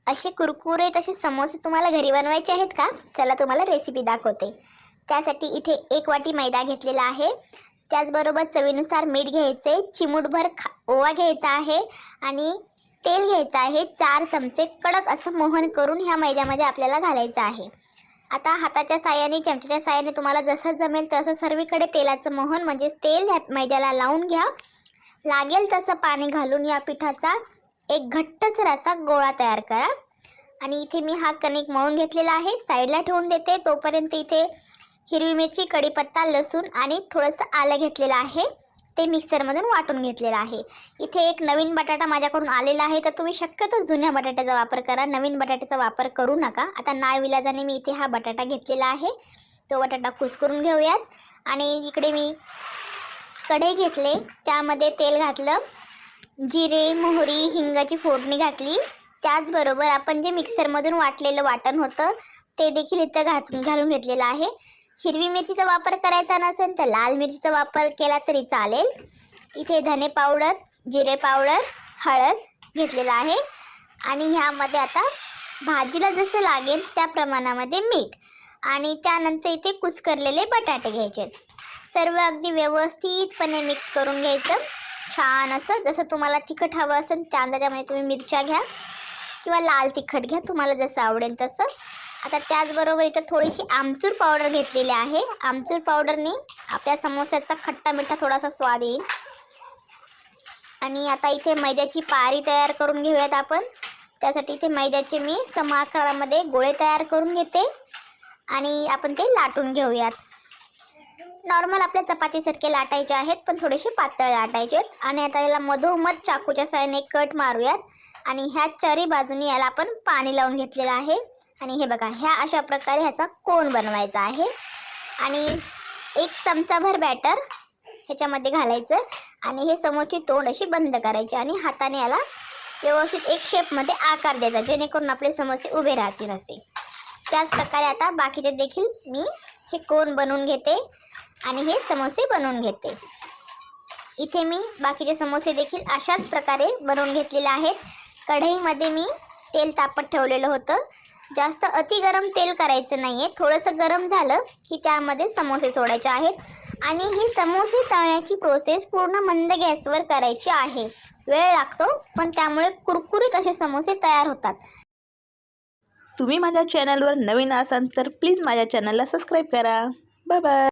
असे कुरकुरीत असे समोसे तुम्हाला घरी बनवायचे आहेत का? चला तुम्हाला रेसिपी दाखवते। त्यासाठी इथे 1 वाटी मैदा घेतलेला आहे। त्याचबरोबर चवीनुसार मीठ घ्यायचे, चिमूटभर ओवा घ्यायचा आहे आणि तेल घ्यायचं आहे। 4 चमचे कडक असं मोहन करून ह्या मैद्यामध्ये आपल्याला घालायचं आहे। आता हाताच्या साहाय्याने चमच्याच्या साहाय्याने तुम्हाला जसं जमेल तसं सर्वीकडे तेलाचं मोहन म्हणजे तेल ह्या मैद्याला लावून घ्या। लागेल तसं पाणी घालून या पिठाचा एक घट्टसर असा गोळा तयार करा। आणि इथे मी हा कणिक मळून घेतलेला आहे, साईडला ठेवून देते। तोपर्यंत इथे हिरवी मिरची, कढीपत्ता, लसूण आणि थोडंसं आलं घेतलेलं आहे, ते मिक्सरमधून वाटून घेतलेलं आहे। इथे एक नवीन बटाटा माझ्याकडून आलेला आहे, तर तुम्ही शक्यतो जुन्या बटाट्याचा वापर करा, नवीन बटाट्याचा वापर करू नका। आता नाईलाजाने मी इथे हा बटाटा घेतलेला आहे, तो बटाटा कुस्करून घेऊयात। आणि इकडे मी कढई घेतले, त्यामध्ये तेल घातलं, जिरे, मोहरी, हिंगाची फोडणी घातली। त्याचबरोबर आपण जे मिक्सरमधून वाटलेलं वाटण होतं ते देखील इथं घालून घेतलेलं आहे। हिरवी मिरचीचा वापर करायचा नसेल तर लाल मिरचीचा वापर केला तरी चालेल। इथे धने पावडर, जिरे पावडर, हळद घेतलेला आहे आणि ह्यामध्ये आता भाजीला जसं लागेल त्या प्रमाणामध्ये मीठ आणि त्यानंतर इथे कुस्करलेले बटाटे घ्यायचे। सर्व अगदी व्यवस्थितपणे मिक्स करून घ्यायचं छान असं। जसं तुम्हाला तिखट हवं असेल त्या अंदाजामध्ये तुम्ही मिरच्या घ्या किंवा लाल तिखट घ्या, तुम्हाला जसं आवडेल तसं। आता त्याचबरोबर इथं थोडीशी आमचूर पावडर घेतलेली आहे। आमचूर पावडरने आपल्या समोस्याचा खट्टा मिठा थोडासा स्वाद येईल। आणि आता इथे मैद्याची पारी तयार करून घेऊयात आपण। त्यासाठी इथे मैद्याचे मी सम आकारामध्ये गोळे तयार करून घेते आणि आपण ते लाटून घेऊयात। नॉर्मल आपल्या चपातीसारखे लाटायचे आहेत, पण थोडेसे पातळ लाटायचे आहेत। आणि आता याला मधोमध चाकूच्या साहाय्याने कट मारूयात आणि ह्या चारी बाजूनी याला आपण पाणी लावून घेतलेलं आहे। आणि हे बघा, ह्या अशा प्रकारे ह्याचा कोन बनवायचा आहे आणि 1 चमचाभर बॅटर ह्याच्यामध्ये घालायचं आणि हे समोरची तोंड अशी बंद करायची आणि हाताने याला व्यवस्थित एक शेपमध्ये आकार द्यायचा, जेणेकरून आपले समोसे उभे राहतील असे। त्याच प्रकारे आता बाकीचे देखील मी हे कोन बनवून घेते आणि हे समोसे बनवून घेते। इथे मी बाकीचे समोसे देखील अशाच प्रकारे बनवून घेतलेले आहेत। कढईमध्ये मी तेल तापत ठेवलेलं होतं। जास्त अति गरम तेल करायचं नाहीये, थोडंसं गरम झालं की त्यामध्ये समोसे सोडायचे आहेत आणि ही समोसे तळण्याची प्रोसेस पूर्ण मंद गॅसवर करायची आहे। वेळ लागतो, पण त्यामुळे कुरकुरीत असे समोसे तयार होतात। तुम्ही माझ्या चॅनलवर नवीन असाल तर प्लीज माझ्या चॅनलला सबस्क्राईब करा। Bye bye.